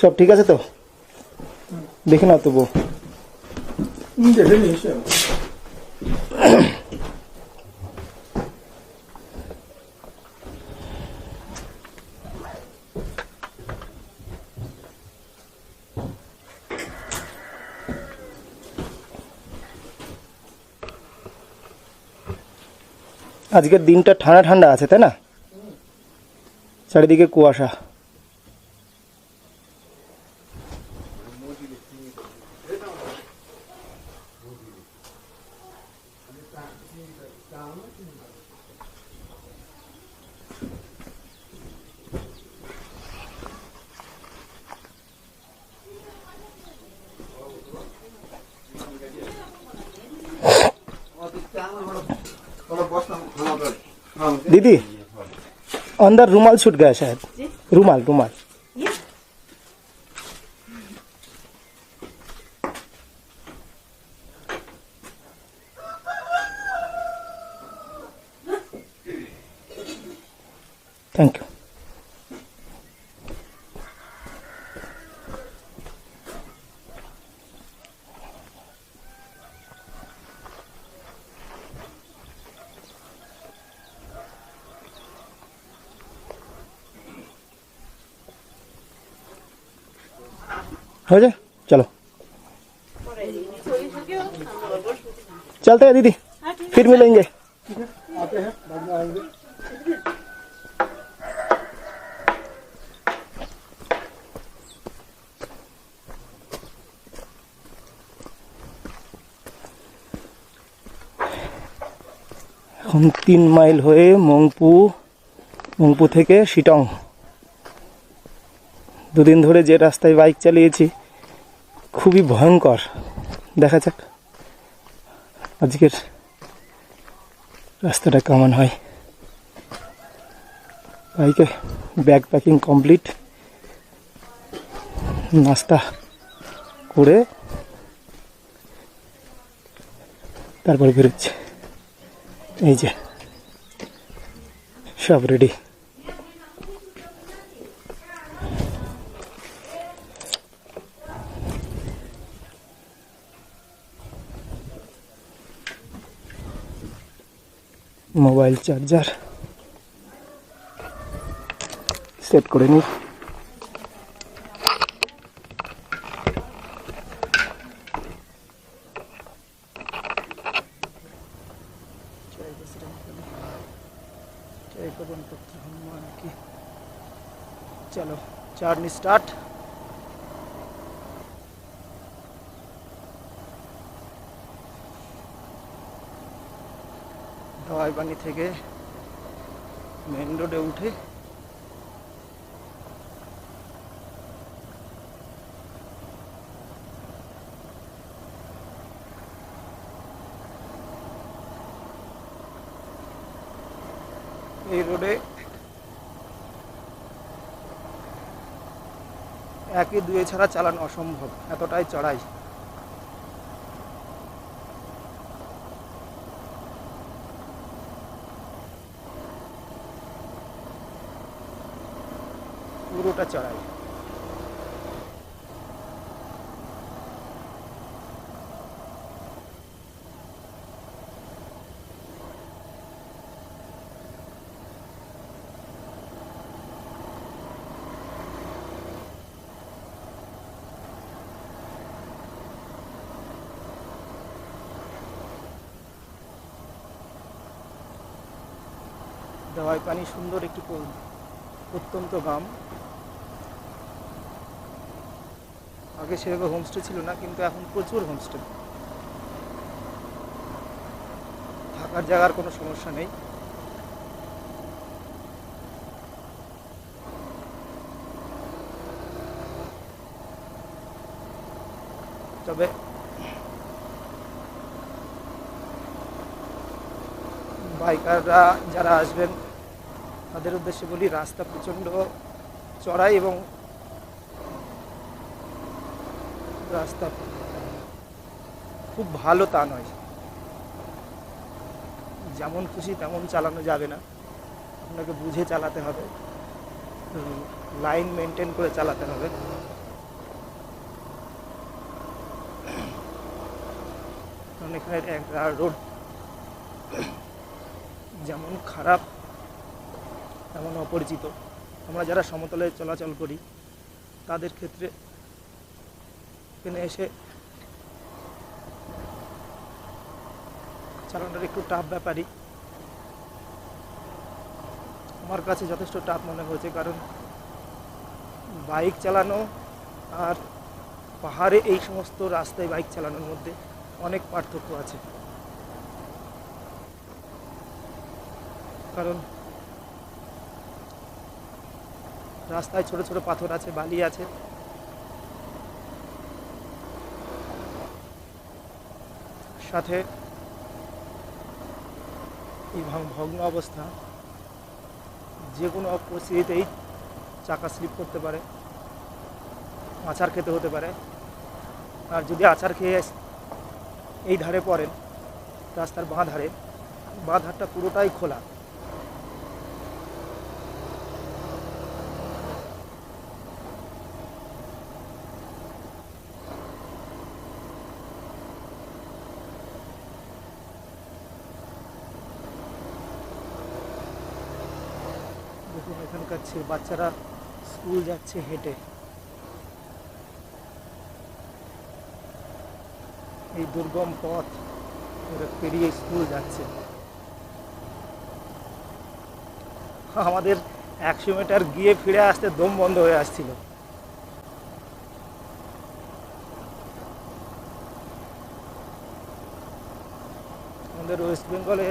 সব ঠিক আছে তো? দেখে নাও তবু। দেখে নিয়েছি। আজকের দিনটা ঠান্ডা ঠান্ডা আছে, তাই না? চারিদিকে কুয়াশা। दीदी अंदर रुमाल छूट गया शायद। रुमाल रुमाल थैंक यू। हो जाए, चलो चलते हैं दीदी, फिर मिलेंगे। आते हैं, बाद में आएंगे। हम 3 মাইল হয়ে মংপু থেকে শিটং। দুদিন ধরে যে রাস্তায় বাইক চালিয়েছি খুবই ভয়ঙ্কর। দেখা যাক আজকের রাস্তাটা কেমন হয়। বাইকে ব্যাগ প্যাকিং কমপ্লিট, নাস্তা করে তারপরে বেরোচ্ছে। এই যে সব রেডি। মোবাইল চার্জার সেট করে নিই। चलो जर्नी स्टार्ट। दवाई पानी থেকে মেন রোডে উঠে এই রোডে একই দুয়ে ছাড়া চালানো অসম্ভব, এতটাই চড়াই। পুরোটা চড়াই। दवाई पानी सुंदर एक प्रत्यंत ग्राम। आगे सेरकम होमस्टे छिलो ना, किन्तु एखन प्रचुर होमस्टे, थाकार जायगार कोनो समस्या नेই। तबे বাইকাররা যারা আসবেন তাদের উদ্দেশ্যে বলি, রাস্তা প্রচণ্ড চড়াই এবং রাস্তা খুব ভালো তা নয়। যেমন খুশি তেমন চালানো যাবে না, আপনাকে বুঝে চালাতে হবে, লাইন মেনটেন করে চালাতে হবে। কারণ এখানের রোড যেমন খারাপ তেমন অপরিচিত। আমরা যারা সমতলে চলাচল করি তাদের ক্ষেত্রে এখানে এসে চালানোর একটু টাফ ব্যাপারই। আমার কাছে যথেষ্ট টাফ মনে হয়েছে, কারণ বাইক চালানো আর পাহাড়ে এই সমস্ত রাস্তায় বাইক চালানোর মধ্যে অনেক পার্থক্য আছে। কারণ রাস্তায় ছোট ছোট পাথর আছে, বালি আছে, সাথে এই ভগ্ন অবস্থা, যে কোনো পরিস্থিতিতেই চাকা স্লিপ করতে পারে, আছাড় খেতে হতে পারে। আর যদি আছাড় খেয়ে এই ধারে পড়েন, রাস্তার বাঁ ধারটা পুরোটাই খোলা। দেখুন এখানকার বাচ্চারা স্কুল যাচ্ছে হেঁটে। এই দুর্গম পথ পেরিয়ে স্কুল যাচ্ছে। আমাদের 100 মিটার গিয়ে ফিরে আসতে দম বন্ধ হয়ে আসছিল। আমাদের ওয়েস্ট বেঙ্গলে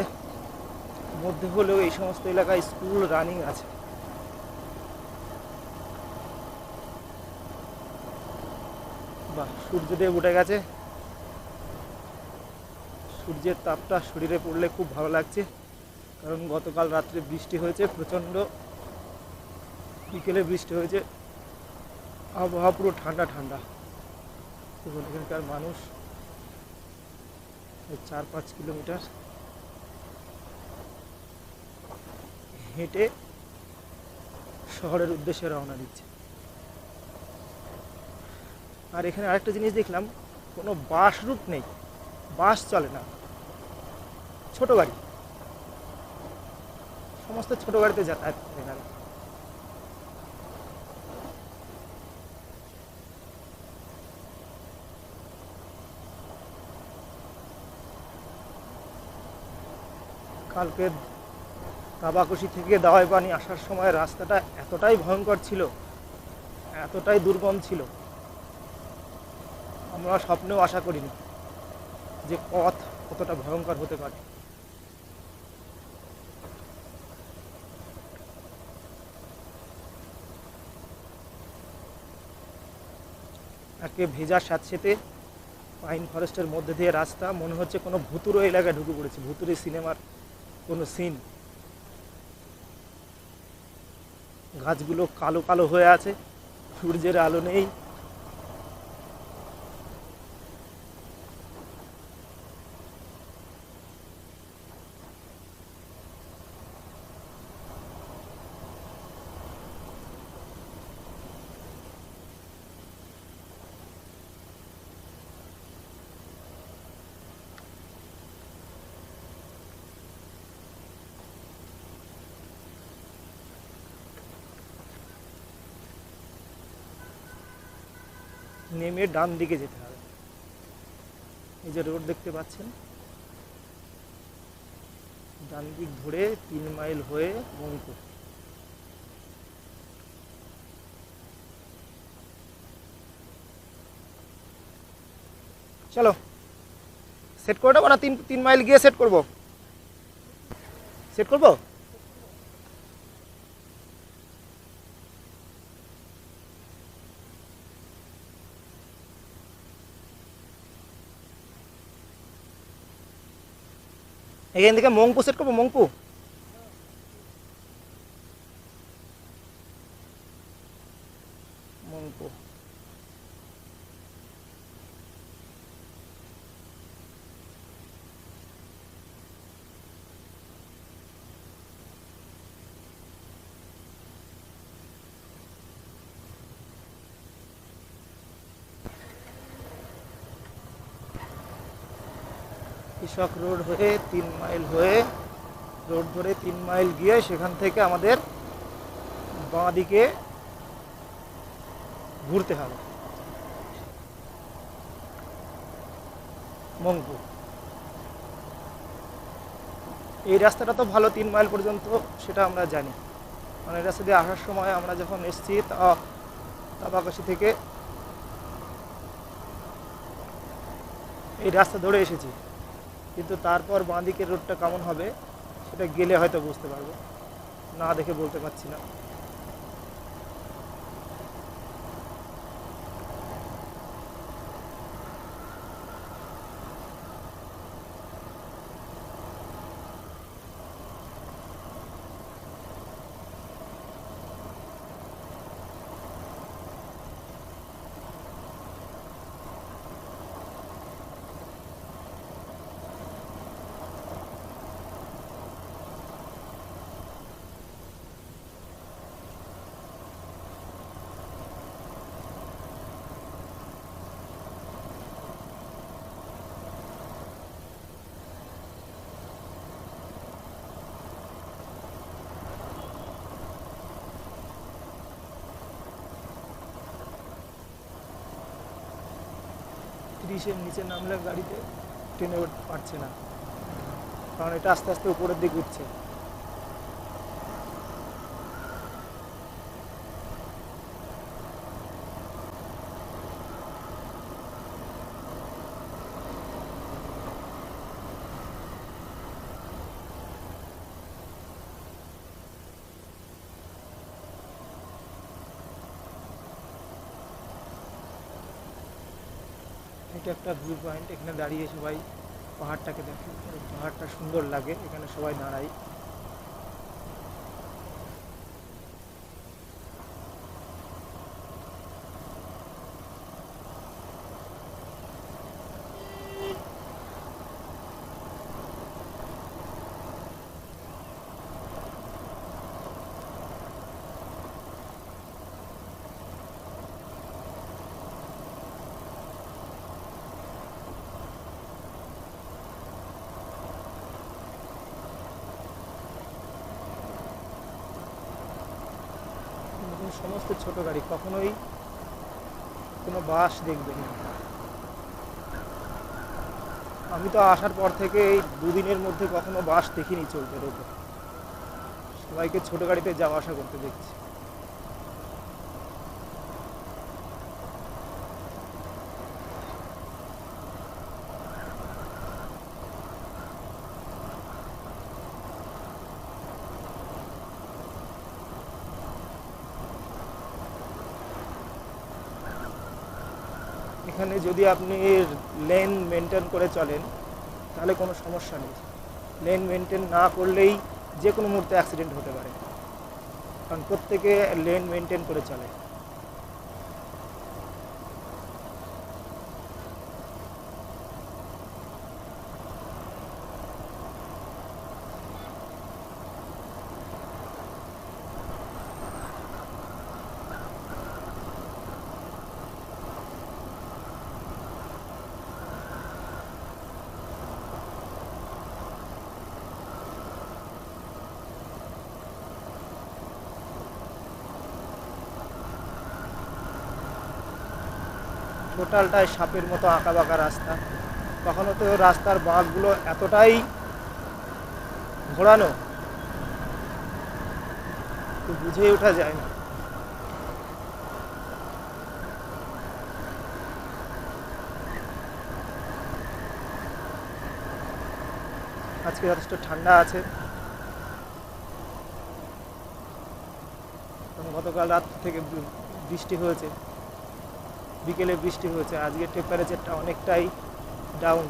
মধ্যে হলেও এই সমস্ত এলাকায় স্কুল রানিং আছে। বাহ, সূর্যদেব উঠে গেছে। সূর্যের তাপটা শরীরে পড়লে খুব ভালো লাগছে, কারণ গতকাল রাত্রে বৃষ্টি হয়েছে, প্রচণ্ড বিকেলে বৃষ্টি হয়েছে, আবহাওয়া পুরো ঠান্ডা ঠান্ডা। দেখুন এখানকার মানুষ 4-5 কিলোমিটার হেঁটে শহরের উদ্দেশ্যে রওনা দিচ্ছে। আর এখানে আরেকটা জিনিস দেখলাম, কোনো বাস রুট নেই, বাস চলে না, ছোট গাড়ি, সমস্ত ছোট গাড়িতে যাতায়াত এখানে। কালকে কাবাকুশি থেকে দাওয়াই পানি আসার সময় রাস্তাটা এতটাই ভয়ঙ্কর ছিল, এতটাই দুর্গম ছিল, আমরা স্বপ্নেও আশা করিনি যে পথ কতটা ভয়ঙ্কর হতে পারে। একে ভেজার স্যাঁতসেঁতে পাইন ফরেস্টের মধ্যে দিয়ে রাস্তা, মনে হচ্ছে কোনো ভুতুড়ো এলাকায় ঢুকে পড়েছে, ভুতুড়ে সিনেমার কোনো সিন। গাছগুলো কালো কালো হয়ে আছে, সূর্যের আলো নেই। নেমে ডান দিকে যেতে হবে। এই যে রোড দেখতে পাচ্ছেন, ডান দিক ধরে 3 মাইল হয়ে মঙ্কু। চলো সেট করে দেবো না? 3 মাইল গিয়ে সেট করবো, সেট করবো। এখান থেকে মংপু সেট করবো, মংপু। মংপু কৃষক রোড হয়ে 3 মাইল হয়ে রোড ধরে 3 মাইল গিয়ে সেখান থেকে আমাদের বাঁ দিকে ঘুরতে হবে মংপুর। এই রাস্তাটা তো ভালো 3 মাইল পর্যন্ত, সেটা আমরা জানি। মানে এই রাস্তা দিয়ে আসার সময় আমরা যখন এসেছি তাবাকাশি থেকে এই রাস্তা ধরে এসেছি, কিন্তু তারপর বাঁ দিকের রোডটা কেমন হবে সেটা গেলে হয়তো বুঝতে পারবো, না দেখে বলতে পারছি না। ত্রিশের নিচে নামলে গাড়িতে ট্রেনে উঠতে পারছে না, কারণ এটা আস্তে আস্তে উপরের দিকে উঠছে। এটা একটা ভিউ পয়েন্ট, এখানে দাঁড়িয়ে সবাই পাহাড়টাকে দেখে, পাহাড়টা সুন্দর লাগে, এখানে সবাই দাঁড়ায়। সমস্ত ছোট গাড়ি, কখনোই কোনো বাস দেখবেন না। আমি তো আসার পর থেকে এই দুদিনের মধ্যে কখনো বাস দেখিনি চলতে রোডে, সবাইকে ছোট গাড়িতে যাওয়া আসা করতে দেখছি। এখানে যদি আপনি লেন মেনটেন করে চলেন তাহলে কোনো সমস্যা নেই। লেন মেনটেন না করলেই যে কোনো মুহূর্তে অ্যাক্সিডেন্ট হতে পারে, কারণ প্রত্যেকে লেন মেনটেন করে চলে। টোটালটাই সাপের মতো আঁকা বাঁকা রাস্তা, কখনো তো রাস্তার বাঁকগুলো এতটাই ঘোরানো তো বুঝেই ওঠা যায় না। আজকে যথেষ্ট ঠান্ডা আছে, কারণ গতকাল রাত থেকে বৃষ্টি হয়েছে, বিকেলে বৃষ্টি হয়েছে। আজকে টেম্পারেচারটা অনেকটাই ডাউন।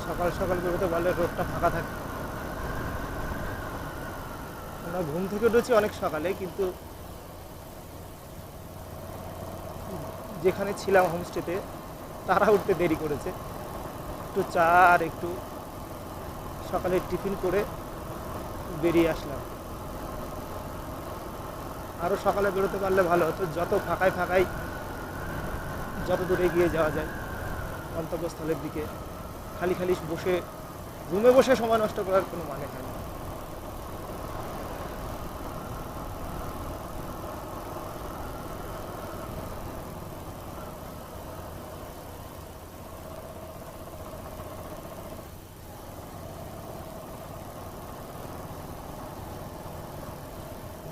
সকাল সকাল বেরোতে পারলে রোডটা ফাঁকা থাকে। আমরা ঘুম থেকে উঠেছি অনেক সকালে, কিন্তু যেখানে ছিলাম হোমস্টেতে তারা উঠতে দেরি করেছে। একটু চা আর একটু সকালে টিফিন করে বেরিয়ে আসলাম। আরও সকালে বেরোতে পারলে ভালো হতো, যত ফাঁকায় ফাঁকায় যত দূরে এগিয়ে যাওয়া যায় গন্তব্যস্থলের দিকে। খালি খালি বসে রুমে বসে সময় নষ্ট করার কোনো মানে হয় না।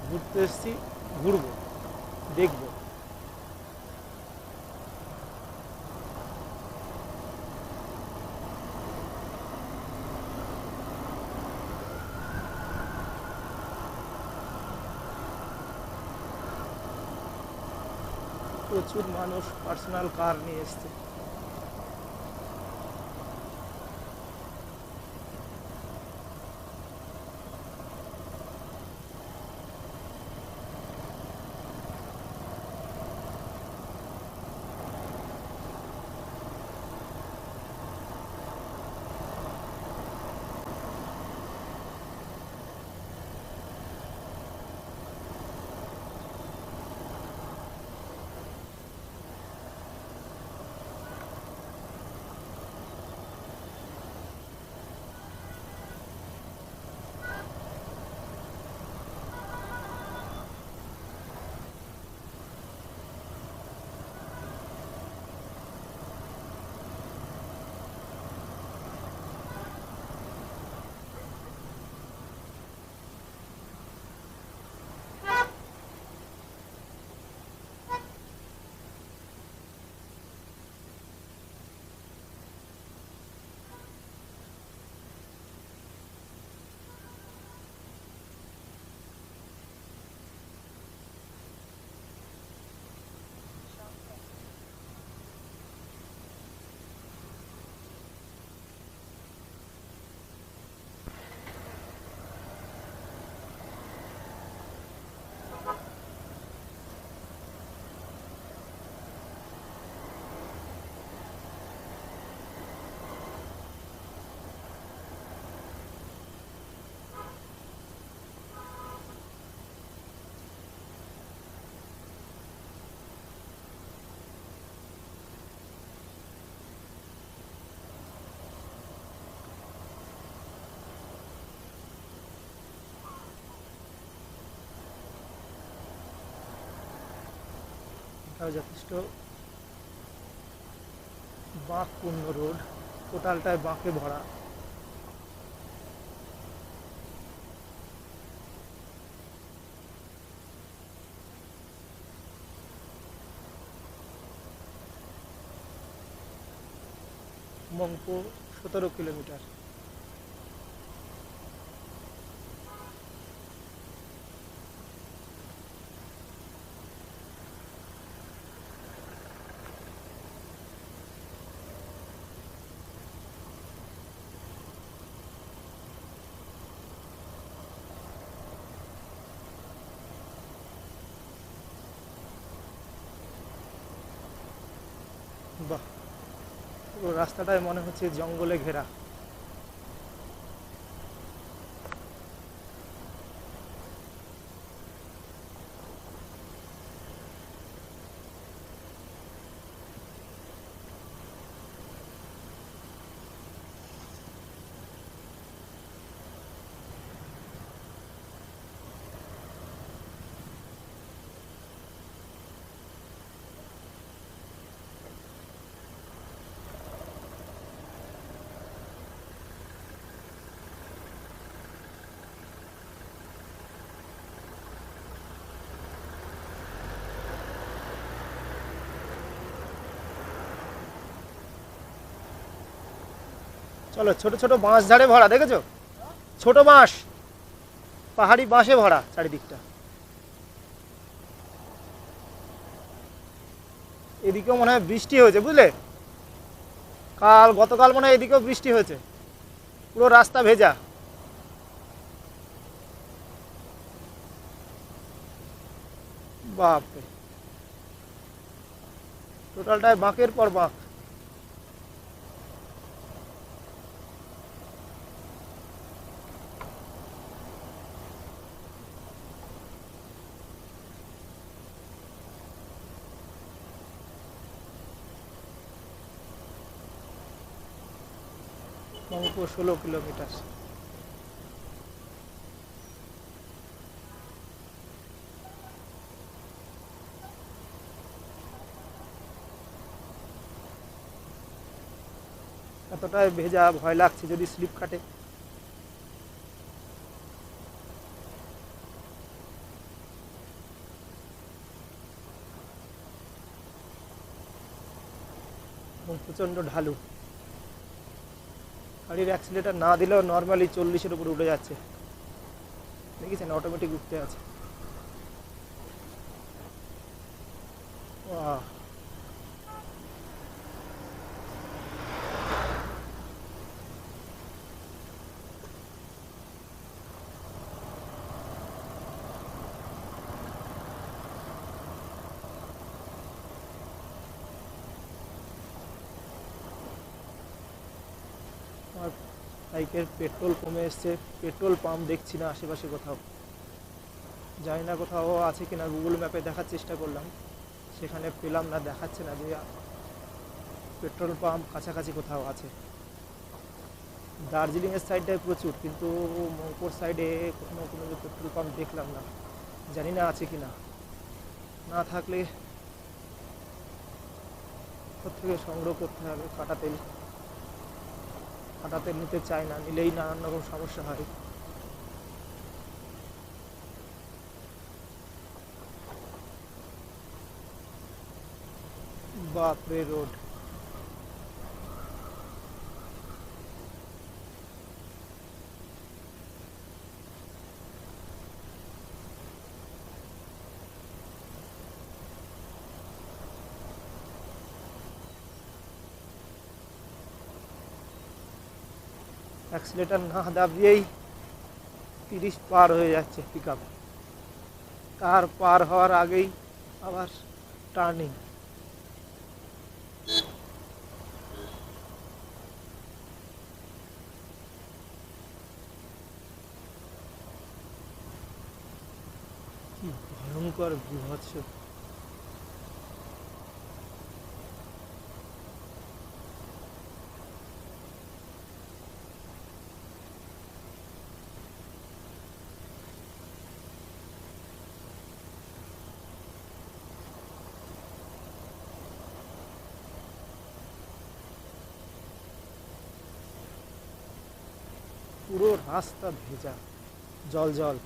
ঘুরতে এসেছি, ঘুরবো, দেখবো। প্রচুর মানুষ পার্সোনাল কার নিয়ে এসছে। এটাও যথেষ্ট বাঁকপূর্ণ রোড, টোটালটায় বাঁকে ভরা। মংপো 17 কিলোমিটার। বাহ, পুরো রাস্তাটায় মনে হচ্ছে জঙ্গলে ঘেরা। চলো, ছোট ছোট বাঁশ ঝাড়ে ভরা, দেখেছো? ছোট বাঁশ, পাহাড়ি বাঁশে ভরা চারিদিকটা। এদিকেও মনে হয় বৃষ্টি হয়েছে, বুঝলে? গতকাল মনে হয় এদিকেও বৃষ্টি হয়েছে। পুরো রাস্তা ভেজা। বাপরে, টোটালটায় বাঁকের পর বাঁক। রংপুর 16 কিলোমিটার। এতটাই ভেজা, ভয় লাগছে যদি স্লিপ কাটে। এবং প্রচণ্ড ঢালু। গাড়ির অ্যাক্সিলেটার না দিলেও নর্মালি 40-এর উপরে উঠে যাচ্ছে। দেখেছেন, অটোমেটিক উঠতে আছে। বাহ, আমার বাইকের পেট্রোল কমে এসছে। পেট্রোল পাম্প দেখছি না আশেপাশে কোথাও। জানি না কোথাও আছে কিনা, গুগল ম্যাপে দেখার চেষ্টা করলাম, সেখানে পেলাম না, দেখাচ্ছে না যে পেট্রোল পাম্প কাছাকাছি কোথাও আছে। দার্জিলিংয়ের সাইডটায় প্রচুর, কিন্তু মংপুর সাইডে কোনো পেট্রোল পাম্প দেখলাম না। জানি না আছে কি না। না থাকলে থেকে সংগ্রহ করতে হবে কাটা তেল। কাটা তেল নিতে চাই না, নিলেই নানান রকম সমস্যা হয়। বাপরে রোড। অ্যাক্সিলেটার না দাবিয়েই 30 পার হয়ে যাচ্ছে পিক আপ। তার পার হওয়ার আগেই আবার টার্নিং। কি ভয়ঙ্কর বিভৎস। পুরো রাস্তা ভেজা, জল জল।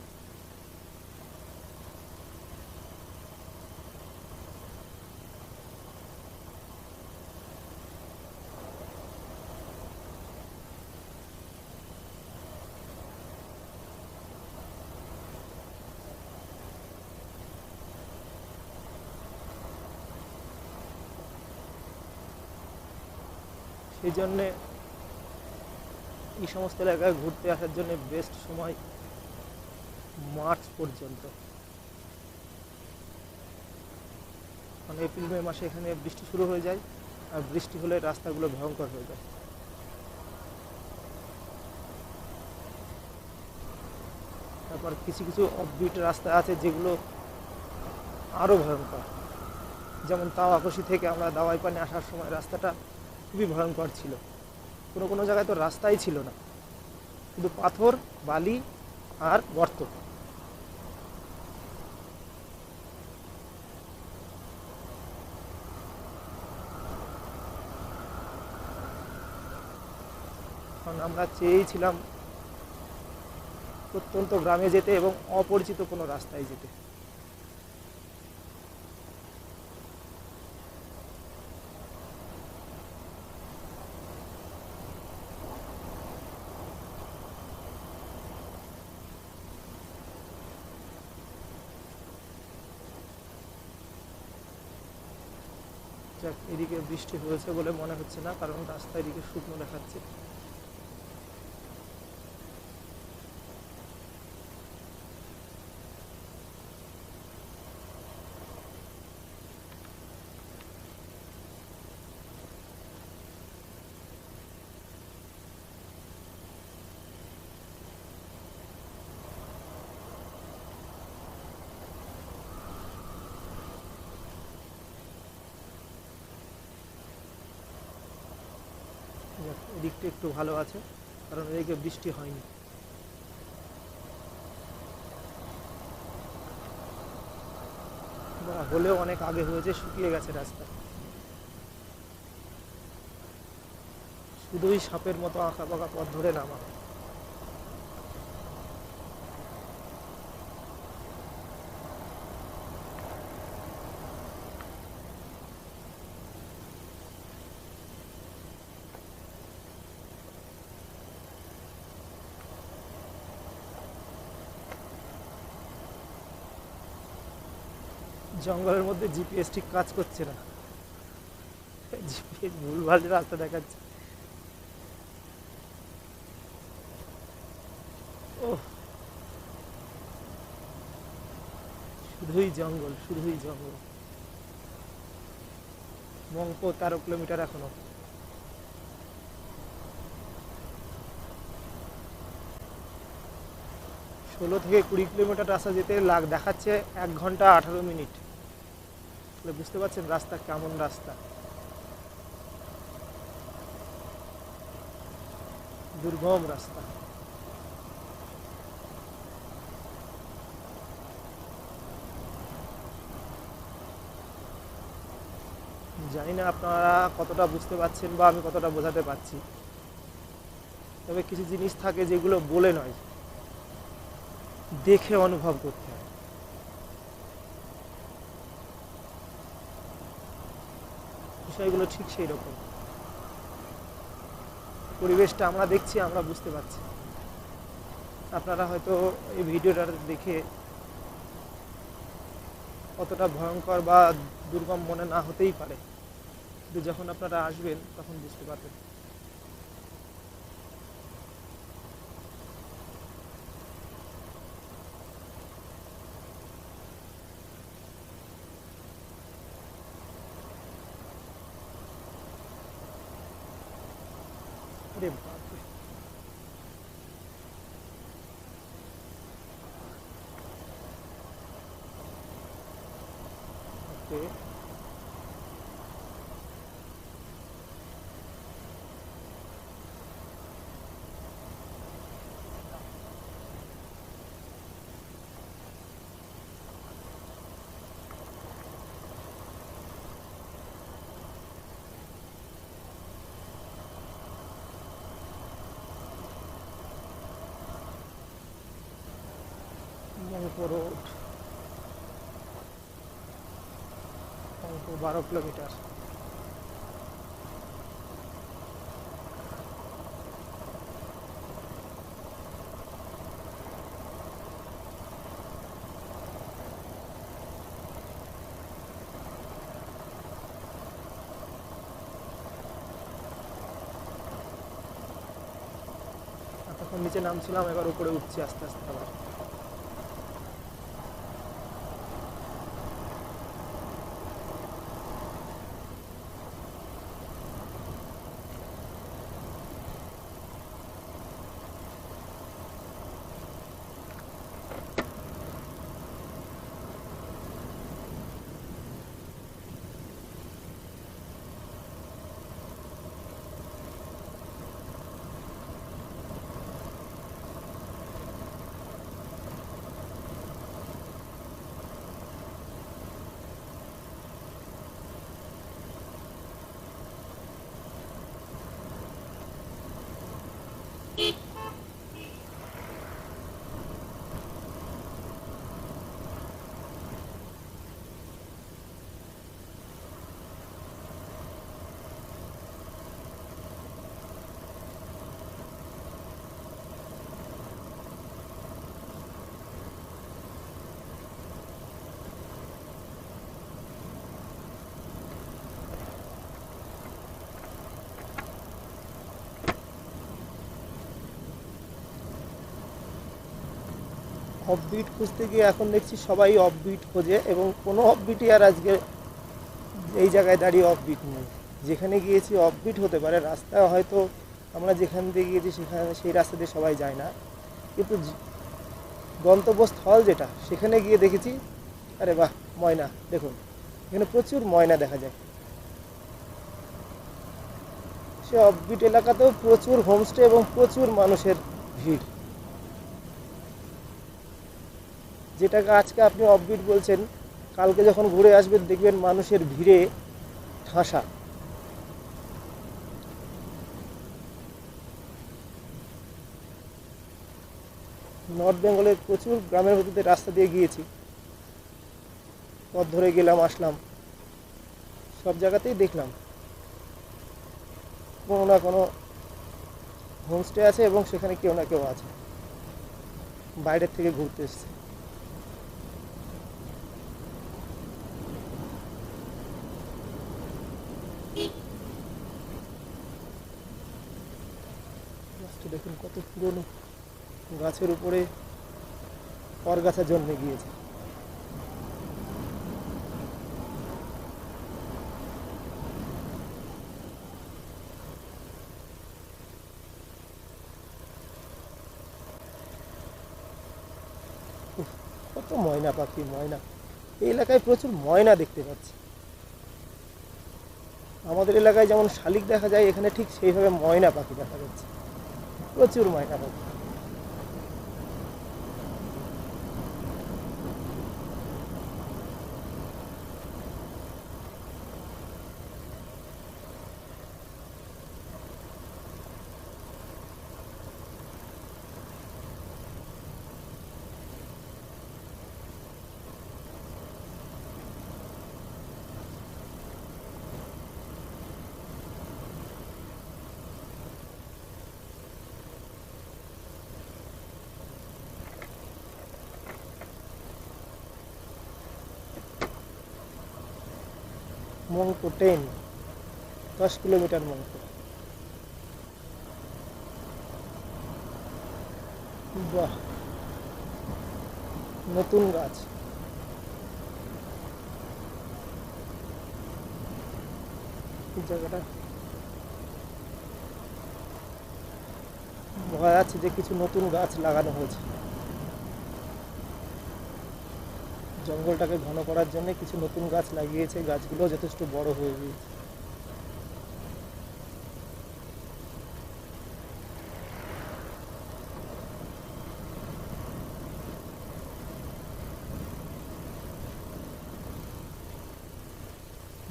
সেই জন্যে এই সমস্ত এলাকায় ঘুরতে আসার জন্য বেস্ট সময় মার্চ পর্যন্ত। মানে এপ্রিল মে মাসে এখানে বৃষ্টি শুরু হয়ে যায়, আর বৃষ্টি হলে রাস্তাগুলো ভয়ঙ্কর হয়ে যায়। তারপর কিছু কিছু অফবিট রাস্তা আছে যেগুলো আরও ভয়ঙ্কর। যেমন তাওয়াকশি থেকে আমরা দাওয়াই পানি আসার সময় রাস্তাটা খুবই ভয়ঙ্কর ছিল। কোনো জায়গায় তো রাস্তাই ছিল না, শুধু পাথর, বালি আর গর্ত। কারণ আমরা চেয়েছিলাম প্রত্যন্ত গ্রামে যেতে এবং অপরিচিত কোনো রাস্তায় যেতে। যাক, এদিকে বৃষ্টি হয়েছে বলে মনে হচ্ছে না, কারণ রাস্তা এদিকে শুকনো দেখাচ্ছে। এদিকটা একটু ভালো আছে, কারণ এদিকে বৃষ্টি হয়নি। বা হলেও অনেক আগে হয়েছে, শুকিয়ে গেছে রাস্তা, শুধুই সাপের মতো আঁকা বাঁকা পথ ধরে নামা। জঙ্গলের মধ্যে জিপিএস ঠিক কাজ করছে না, জিপিএস ভুলভাল রাস্তা দেখাচ্ছে। ও, শুধুই জঙ্গল, শুধুই জঙ্গল। মংপো 13 কিলোমিটার এখনো। ষোলো থেকে 20 কিলোমিটার রাস্তা যেতে দেখাচ্ছে 1 ঘন্টা 18 মিনিট। তাহলে বুঝতে পারছেন রাস্তা কেমন রাস্তা, দুর্গম রাস্তা। জানি না আপনারা কতটা বুঝতে পারছেন বা আমি কতটা বোঝাতে পারছি, তবে কিছু জিনিস থাকে যেগুলো বলে নয়, দেখে অনুভব করতে হয়। বিষয়গুলো ঠিক সেই রকম। পরিবেশটা আমরা দেখছি, আমরা বুঝতে পারছি। আপনারা হয়তো এই ভিডিওটা দেখে অতটা ভয়ঙ্কর বা দুর্গম মনে না হতেই পারে, কিন্তু যখন আপনারা আসবেন তখন বুঝতে পারবেন। আরে বাপরে, okay. Mungpoo road, Mungpoo 12 kilometre. তখন নিচে নামছিলাম, এবার উপরে উঠছি আস্তে আস্তে আবার। অফবিট খুঁজতে গিয়ে এখন দেখছি সবাই অফবিট খোঁজে, এবং কোনো অফবিটই আর আজকে এই জায়গায় দাঁড়িয়ে অফবিট নেই। যেখানে গিয়েছি অফবিট হতে পারে, রাস্তা হয়তো আমরা যেখান দিয়ে গিয়েছি সেখানে সেই রাস্তা দিয়ে সবাই যায় না, কিন্তু গন্তব্যস্থল যেটা সেখানে গিয়ে দেখেছি, আরে বাহ, ময়না দেখুন, এখানে প্রচুর ময়না দেখা যায়। সে অফবিট এলাকাতেও প্রচুর হোমস্টে এবং প্রচুর মানুষের ভিড়। যেটাকে আজকে আপনি অফবিট বলছেন, কালকে যখন ঘুরে আসবেন দেখবেন মানুষের ভিড়ে ঠাসা। নর্থ বেঙ্গলের প্রচুর গ্রামের মধ্যে রাস্তা দিয়ে গিয়েছি, পথ ধরে গেলাম আসলাম, সব জায়গাতেই দেখলাম কোনো না কোনো হোমস্টে আছে এবং সেখানে কেউ না কেউ আছে, বাইরের থেকে ঘুরতে এসছে। গাছটা দেখুন কত পুরনো, গাছের উপরে করগাছা জন্মে গিয়েছে। উফ, কত ময়না পাখি, ময়না! এই এলাকায় প্রচুর ময়না দেখতে পাচ্ছি। আমাদের এলাকায় যেমন শালিক দেখা যায়, এখানে ঠিক সেইভাবে ময়না পাখি দেখা যাচ্ছে, প্রচুর ময়না পাখি। মঙ্কো 10 কিলোমিটার মঙ্কো। বাহ, নতুন গাছ। এই জায়গাটা বোঝা যাচ্ছে যে কিছু নতুন গাছ লাগানো হয়েছে। জঙ্গলটাকে ঘন করার জন্য কিছু নতুন গাছ লাগিয়েছে, গাছগুলো যথেষ্ট বড় হয়ে গিয়েছে।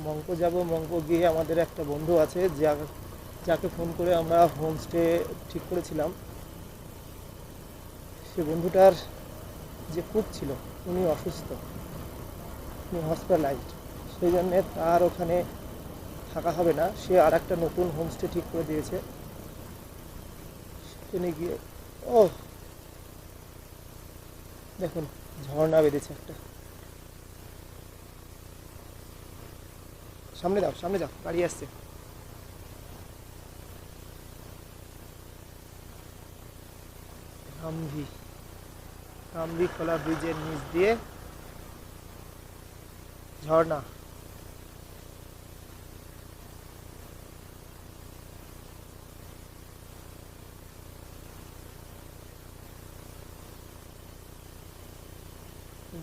মঙ্কো যাব, মঙ্কো গিয়ে আমাদের একটা বন্ধু আছে যাকে ফোন করে আমরা হোমস্টে ঠিক করেছিলাম। সে বন্ধুটার যে কুক ছিল উনি অসুস্থ, উনি হসপিটালাইজড, সেই জন্যে তার ওখানে থাকা হবে না। সে আর একটা নতুন হোমস্টে ঠিক করে দিয়েছে। সেখানে গিয়ে ও দেখুন, ঝর্ণা বেঁধেছে একটা। সামনে যাও, সামনে যাও, গাড়ি আসছে। কামভি কামভি খোলা ব্রিজের নিচ দিয়ে ঝর্ণা।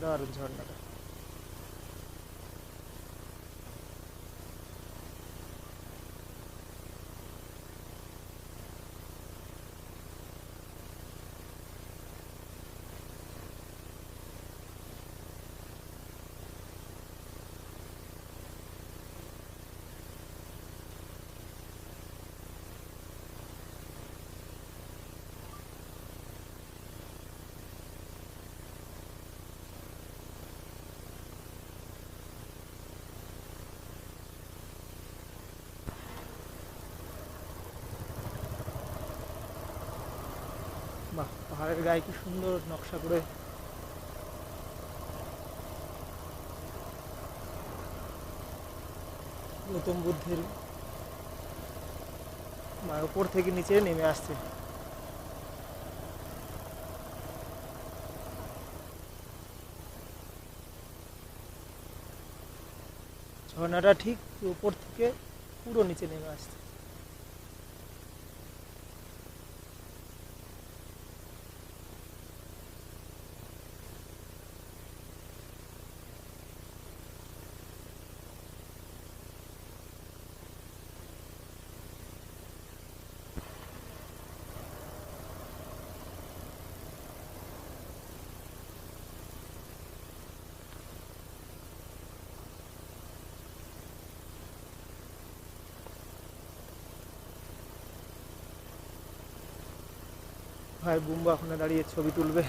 দারুণ ঝর্ণাটা। বাহ, পাহাড়ের গায়ে কি সুন্দর নকশা করে গৌতম বুদ্ধের উপর থেকে নিচে নেমে আসছে। ঝর্ণাটা ঠিক উপর থেকে পুরো নিচে নেমে আসছে। ভাই বুম্বা ওখানে দাঁড়িয়ে ছবি তুলবে।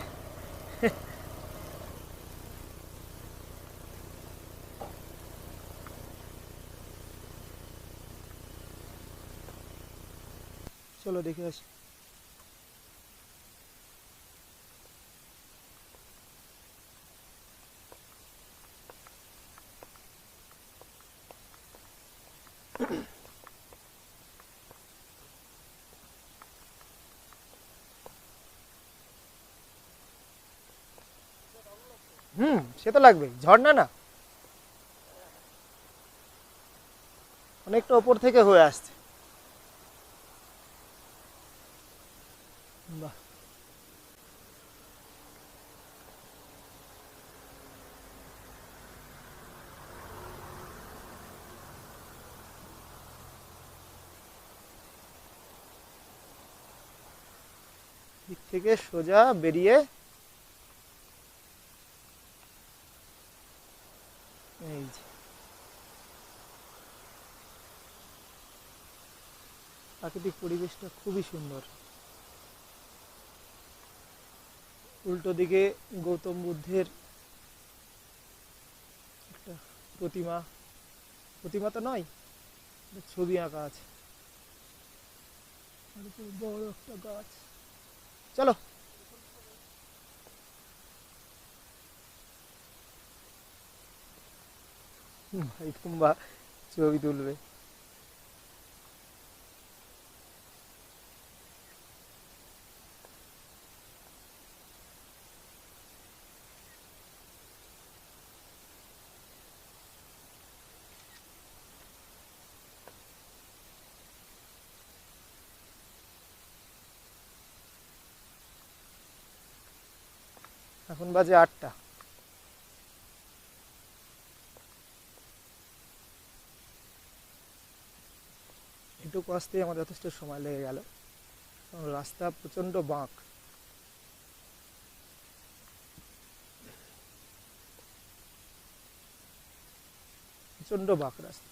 চলো দেখে আসি। সে তো লাগবে, ঝর্ণা না, অনেকটা ওপর থেকে হয়ে আসছে। বাহ, দিক থেকে সোজা বেরিয়ে এই যে প্রাকৃতিক পরিবেশটা খুবই সুন্দর। উল্টো দিকে গৌতম বুদ্ধের একটা প্রতিমা, প্রতিমা তো নয়, একটা ছবি আঁকা আছে, আর উপরে বড় একটা গাছ। চলো। ভাই কুম্বা ছবি তুলবে। এখন বাজে 8টা। এটুকু আসতেই আমার যথেষ্ট সময় লেগে গেল, কারণ রাস্তা প্রচণ্ড বাঁক। প্রচণ্ড বাঁক রাস্তা।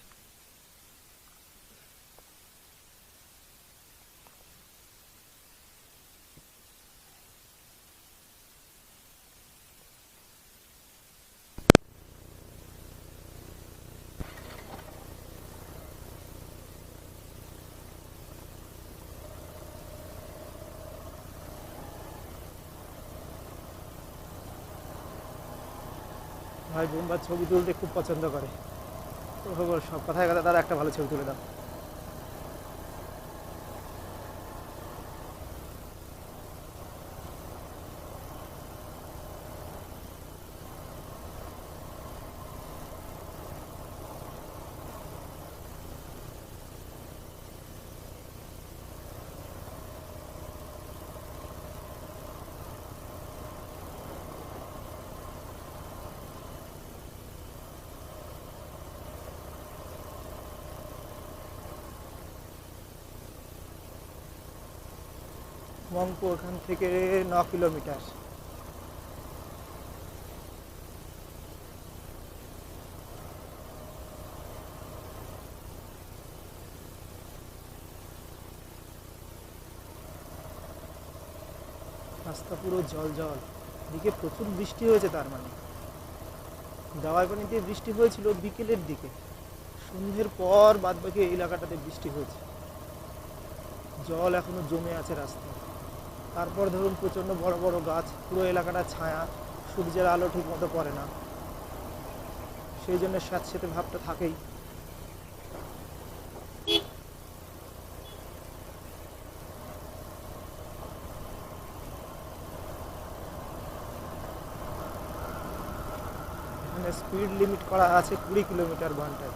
ভাই বুম্বার ছবি তুলতে খুব পছন্দ করে, তো খবর সব কথায় কথা তারা একটা ভালো ছবি তুলে দাও। মংপো ওখান থেকে 9 কিলোমিটার। রাস্তা পুরো জল জল, এদিকে প্রচুর বৃষ্টি হয়েছে। তার মানে দাওয়াই পানিতে বৃষ্টি হয়েছিল বিকেলের দিকে, সন্ধ্যের পর বাদবাকি এই এলাকাটাতে বৃষ্টি হয়েছে। জল এখনো জমে আছে রাস্তায়। তারপর ধরুন প্রচণ্ড বড় বড় গাছ, পুরো এলাকাটা ছায়া, সূর্যের আলো ঠিক মতো পড়ে না, সেই জন্য স্যাঁতসেঁতে ভাবটা থাকেই। এখানে স্পিড লিমিট করা আছে 20 কিলোমিটার ঘন্টায়।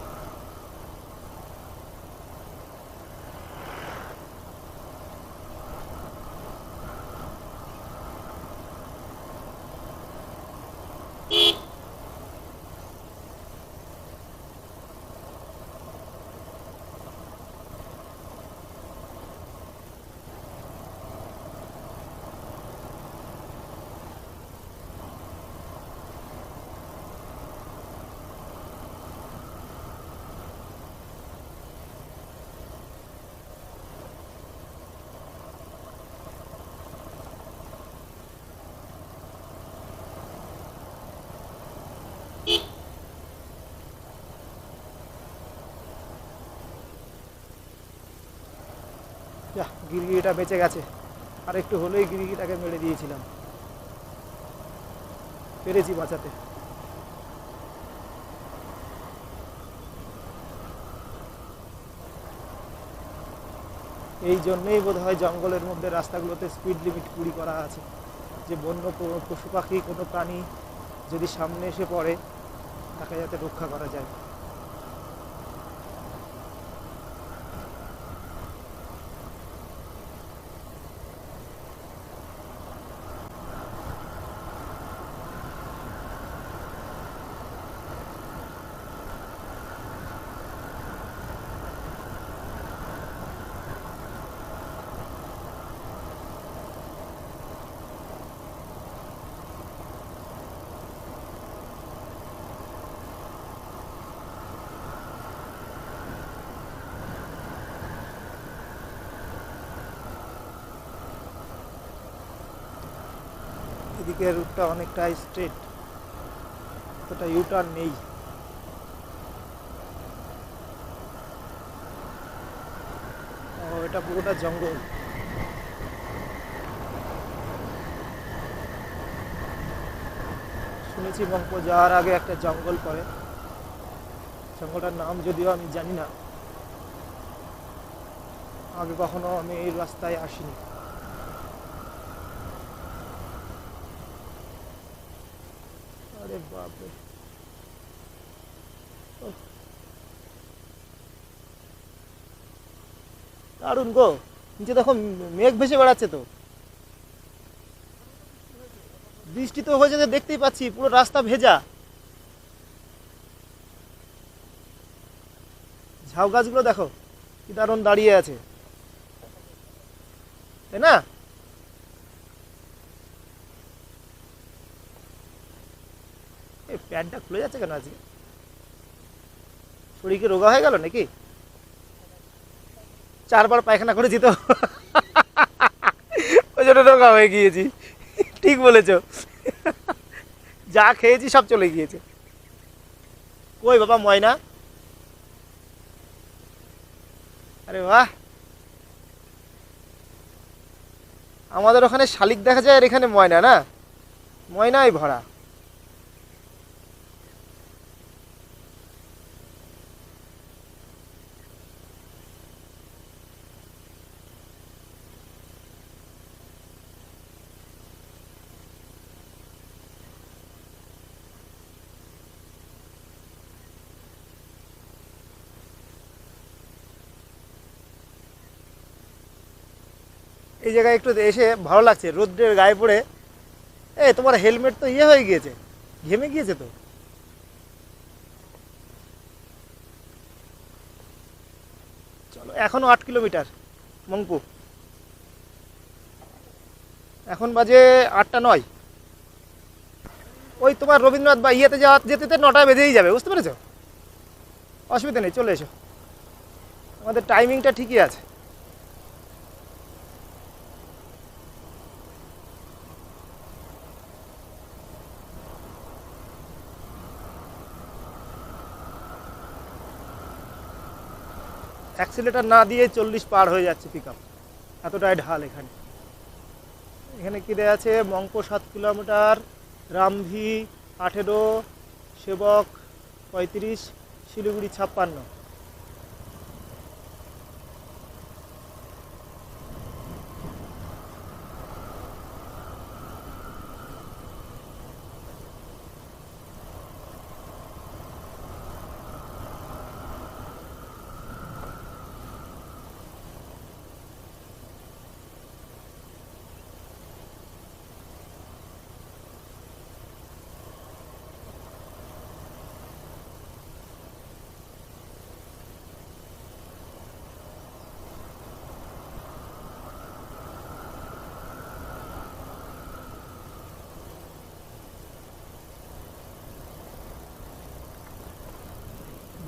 যা, গিরগিটিটা বেঁচে গেছে। আর একটু হলেই গিরগিটাকে মেরে দিয়েছিলাম। পেরেছি বাঁচাতে। এই জন্যেই বোধহয় জঙ্গলের মধ্যে রাস্তাগুলোতে স্পিড লিমিট 20 করা আছে, যে বন্য পশু পাখি কোনো প্রাণী যদি সামনে এসে পড়ে তাকে যাতে রক্ষা করা যায়। এদিকে রুটটা অনেকটা স্ট্রেট, অতটা ইউটার্ন নেই। ও, এটা পুরোটা জঙ্গল। শুনেছি মংপো যাওয়ার আগে একটা জঙ্গল পড়ে, জঙ্গলটার নাম যদিও আমি জানি না, আগে কখনো আমি এই রাস্তায় আসিনি। আরে বাপরে, দারুণ গো। নিচে দেখো মেঘ ভেসে বেড়াচ্ছে তো। বৃষ্টি তো হয়েছে, দেখতেই পাচ্ছি পুরো রাস্তা ভেজা। ঝাউ গাছগুলো দেখো কি দারুণ দাঁড়িয়ে আছে, তাই না? এই প্যান্টটা খুলে যাচ্ছে কেন আজকে? শরীর কি রোগা হয়ে গেল নাকি? 4 বার পায়খানা করেছি তো, ওই জন্য রোগা হয়ে গিয়েছি। ঠিক বলেছ, যা খেয়েছি সব চলে গিয়েছে। কই বাবা ময়না? আরে বাহ, আমাদের ওখানে শালিক দেখা যায় আর এখানে ময়না, না ময়নাই ভরা। এই জায়গায় একটু এসে ভালো লাগছে, রোদ্রের গায়ে পড়ে। তোমার হেলমেট তো ইয়ে হয়ে গিয়েছে, ঘেমে গিয়েছে তো। চলো, এখনো 8 কিলোমিটার মংপু। এখন বাজে 8টা 9। ওই তোমার রবীন্দ্রনাথ বা ইয়েতে যাওয়া যেতে যেতে 9টা বেজেই যাবে, বুঝতে পেরেছো? অসুবিধা নেই, চলে এসো, আমাদের টাইমিংটা ঠিকই আছে। অ্যাক্সিলেটার না দিয়ে 40 পার হয়ে যাচ্ছে পিক আপ, এতটাই ঢাল এখানে। এখানে কি দেওয়া আছে? মংপো 7 কিলোমিটার, রামভি 18, সেবক 35, শিলিগুড়ি 56।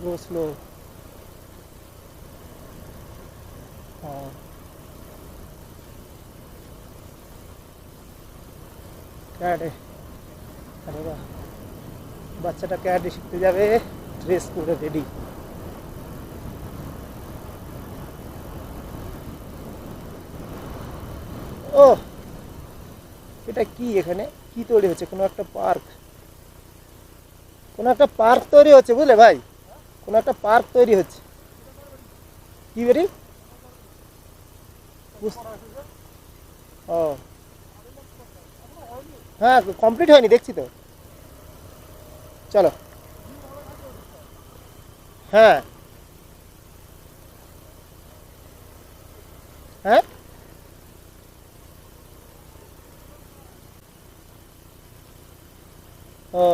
Go slow. ক্যারাটে, আরে বাহ, বাচ্চাটা ক্যারাটে শিখতে যাবে, ড্রেস পরে রেডি। ও, এটা কি, এখানে কি তৈরি হচ্ছে? কোনো একটা পার্ক, কোনো একটা পার্ক তৈরি হচ্ছে, বুঝলে ভাই? কোনো একটা পার্ক তৈরি হচ্ছে। কি বেরি? ও হ্যাঁ, কমপ্লিট হয়নি, দেখছি তো। চলো। হ্যাঁ হ্যাঁ, ও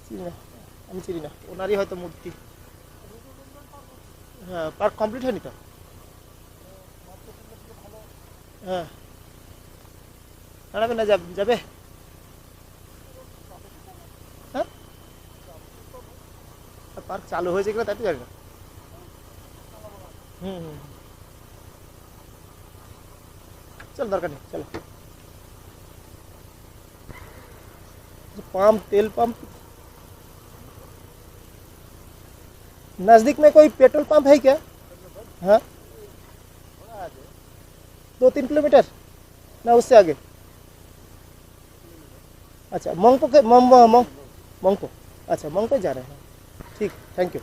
চিনি না, আমি চিনি না, ওনারই হয়তো মূর্তি। হ্যাঁ, পার্ক কমপ্লিট হয়নি তো। হ্যাঁ, দাঁড়াবে না, যাবে। হ্যাঁ, পার্ক চালু হয়েছে কিনা তাই তো জানি না। হুম হুম, চল, দরকার নেই, চলো। पंप, तेल पंप नज़दीक में कोई पेट्रोल पंप है क्या? हाँ, 2-3 किलोमीटर ना उससे आगे? अच्छा, मंगपो के मंगपो, अच्छा मंगपो जा रहे हैं। ठीक, थैंक यू।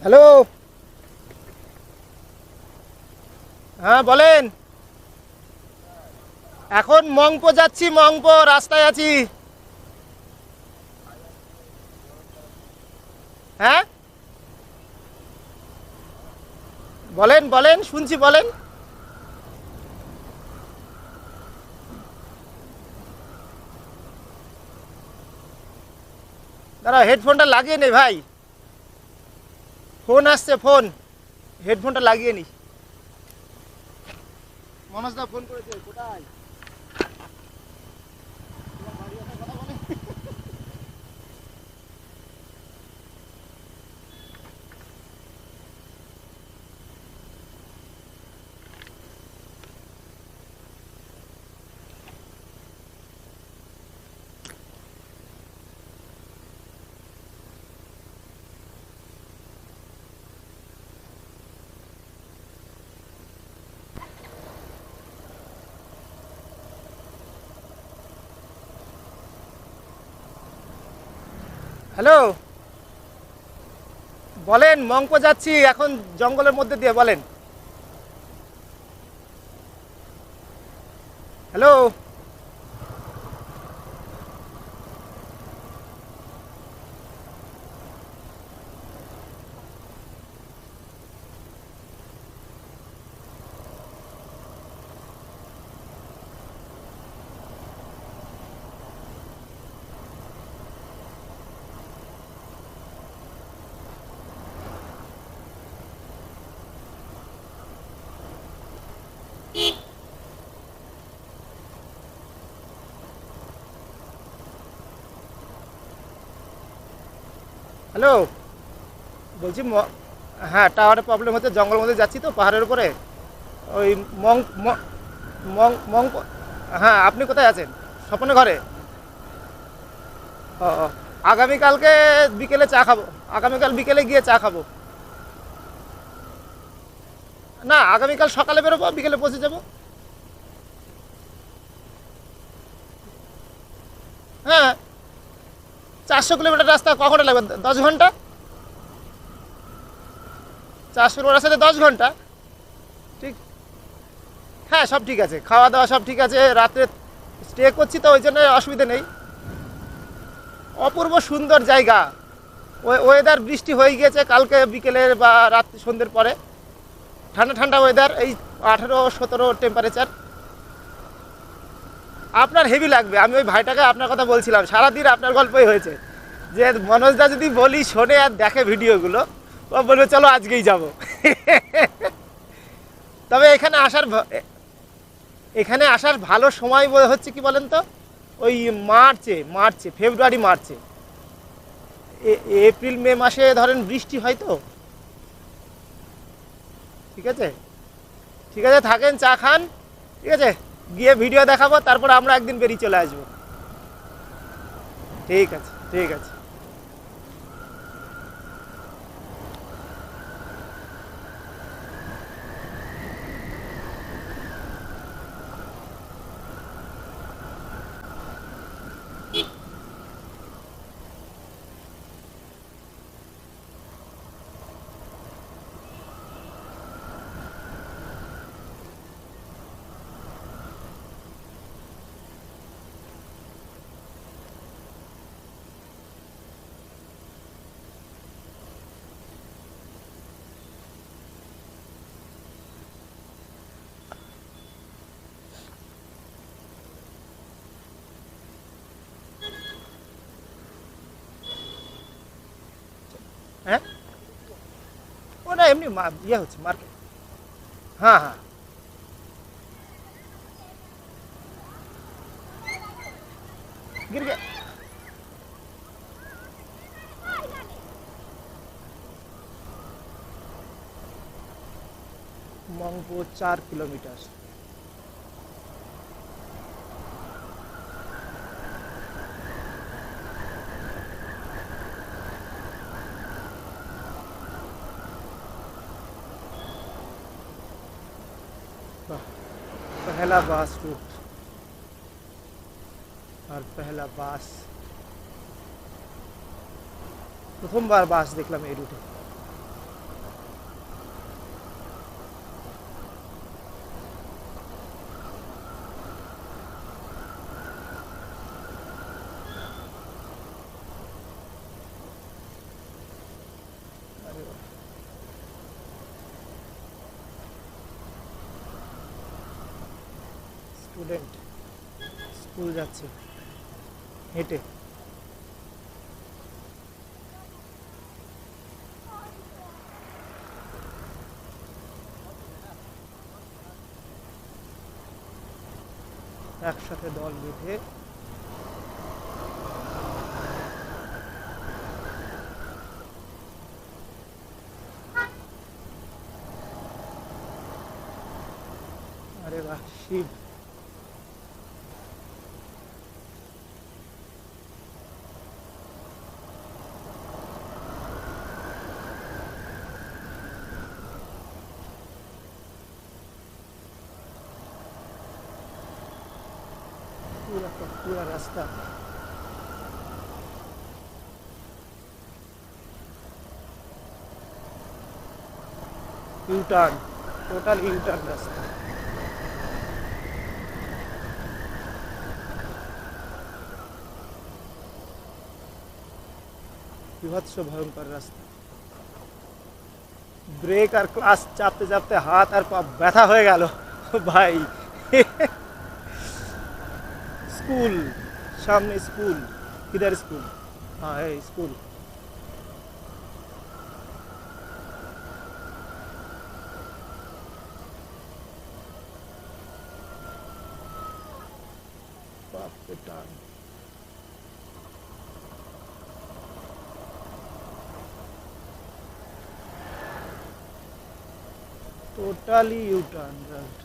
হ্যালো, হ্যাঁ বলেন। এখন মংপো যাচ্ছি, মংপো রাস্তায় আছি। হ্যাঁ বলেন বলেন, শুনছি, বলেন। দাঁড়া, হেডফোনটা লাগিয়ে নে ভাই, ফোন আসছে, ফোন, হেডফোনটা লাগিয়ে নি। মনোজদা ফোন করেছে, কোথায়? হ্যালো, বলেন। মংপো যাচ্ছি এখন, জঙ্গলের মধ্যে দিয়ে, বলেন। হ্যালো, হ্যালো, বলছি হ্যাঁ, টাওয়ারের প্রবলেম হচ্ছে, জঙ্গলের মধ্যে যাচ্ছি তো, পাহাড়ের উপরে। ওই মং ম- মং মং হ্যাঁ, আপনি কোথায় আছেন? স্বপনের ঘরে? ও ও, আগামীকালকে বিকেলে চা খাবো, আগামীকাল বিকেলে গিয়ে চা খাবো। না, আগামীকাল সকালে বেরোবো, বিকেলে পৌঁছে যাবো। হ্যাঁ, 400 কিলোমিটার রাস্তা, কখনো লাগবে? 10 ঘন্টা। 400 রাস্তাতে 10 ঘন্টা, ঠিক। হ্যাঁ, সব ঠিক আছে, খাওয়া দাওয়া সব ঠিক আছে, রাত্রে স্টে করছি তো, ওই জন্য অসুবিধা নেই। অপূর্ব সুন্দর জায়গা। ওয়েদার বৃষ্টি হয়ে গিয়েছে কালকে বিকেলে বা রাত সন্ধ্যের পরে, ঠান্ডা ঠান্ডা ওয়েদার, এই 18-17 টেম্পারেচার। আপনার হেভি লাগবে। আমি ওই ভাইটাকে আপনার কথা বলছিলাম, সারাদিন আপনার গল্পই হয়েছে, যে মনোজদা যদি বলি শোনে আর দেখে ভিডিওগুলো, ও বলবে চলো আজকেই যাব। তবে এখানে আসার এখানে আসার ভালো সময় হচ্ছে কি বলেন তো, ওই মার্চে ফেব্রুয়ারি মার্চে। এপ্রিল মে মাসে ধরেন বৃষ্টি হয় তো। ঠিক আছে, ঠিক আছে, থাকেন, চা খান। ঠিক আছে, গিয়ে ভিডিও দেখাবো, তারপর আমরা একদিন বেরিয়ে চলে আসবো। ঠিক আছে, ঠিক আছে। হ্যাঁ, ও না এমনি ইয়ে হচ্ছে মার্কেট। হ্যাঁ হ্যাঁ, गिर गया। मंगपो 4 किलोमीटर। पहला बास रूट और पहला बास, प्रथमबार बास देखलाम এই রুটে। স্টুডেন্ট স্কুল যাচ্ছে হেঁটে। একসাথে দল বেঁধে আরে বাহ, শিব। पूरा रास्ता यूटर्न, टोटल यूटर्न रास्ता। বিভৎস ভয়ঙ্কর রাস্তা। ব্রেক আর ক্লাস চাপতে চাপতে হাত আর পা ব্যথা হয়ে গেল ভাই। स्कूल सामने, स्कूल किधर, स्कूल हाँ है स्कूल। बाप के टांग, टोटली यू टर्न राइट।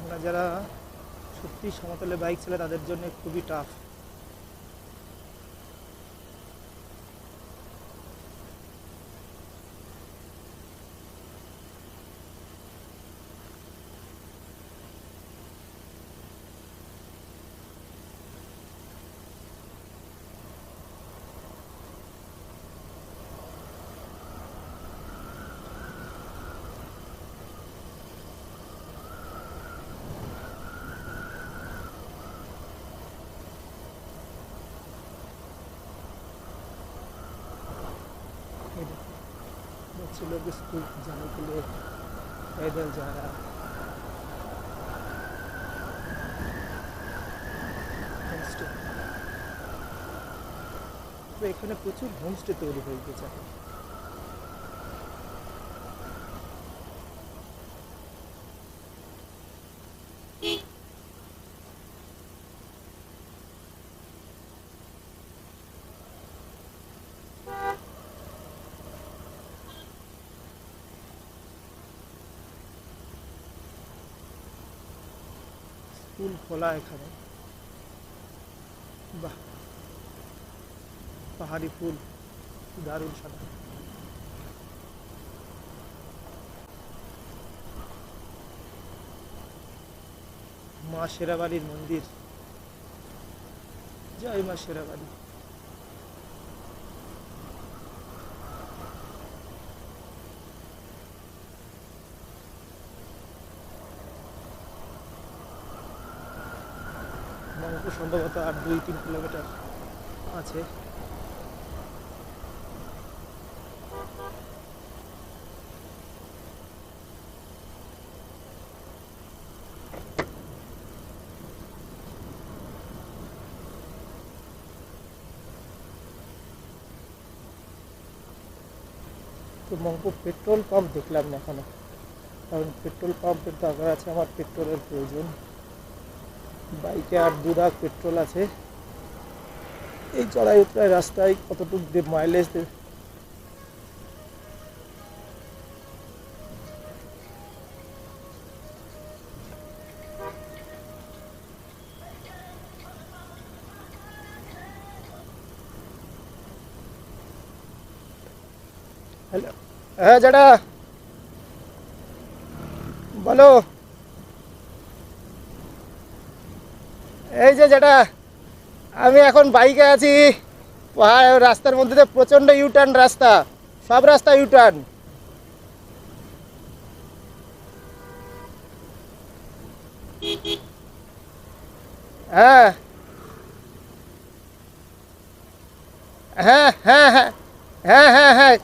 আমরা যারা সত্যি সমতলে বাইক চালায় তাদের জন্য খুবই টাফ। बच्चे लोग स्कूल जाने के लिए पैदल जा रहा है। হোমস্টে, তো এখানে প্রচুর হোমস্টে তৈরি হয়ে গেছে। ফুল ফোলা এখানে, বাহ, পাহাড়ি ফুল, দারুণ সাদা। মা শেরাবাড়ির মন্দির, জয় মা শেরাবাড়ি। মঙ্কু সম্ভবত আর 2-3 কিলোমিটার আছে। তো মঙ্কু পেট্রোল পাম্প দেখলাম না এখনো, কারণ পেট্রোল পাম্পের দরকার আছে, আমার পেট্রোলের প্রয়োজন। বাইকে আর 2 দাগ পেট্রোল আছে। এই চড়াই উতরাই রাস্তায় কতটুকু মাইলেজ দেবে? হ্যালো, হ্যাঁ যেটা বলো। এই যে যেটা, আমি এখন বাইকে আছি, পাহাড় রাস্তার মধ্যে দিয়ে প্রচণ্ড ইউটার্ন রাস্তা, সব রাস্তা ইউটার্ন। হ্যাঁ হ্যাঁ হ্যাঁ হ্যাঁ হ্যাঁ হ্যাঁ হ্যাঁ,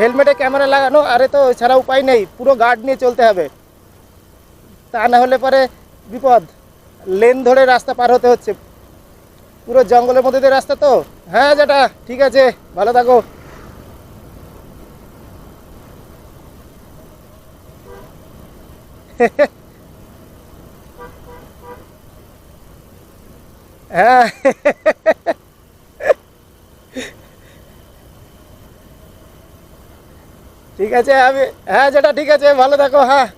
হেলমেটে ক্যামেরা লাগানো, আরে তো ছাড়া উপায় নেই, পুরো গার্ড নিয়ে চলতে হবে, তা না হলে পরে বিপদ। লেন ধরে রাস্তা পার হতে হচ্ছে, পুরো জঙ্গলের মধ্যে দিয়ে রাস্তা তো। হ্যাঁ যেটা ঠিক আছে, ভালো থাকো। হ্যাঁ ঠিক আছে, আমি হ্যাঁ যেটা ঠিক আছে, ভালো থাকো। হ্যাঁ।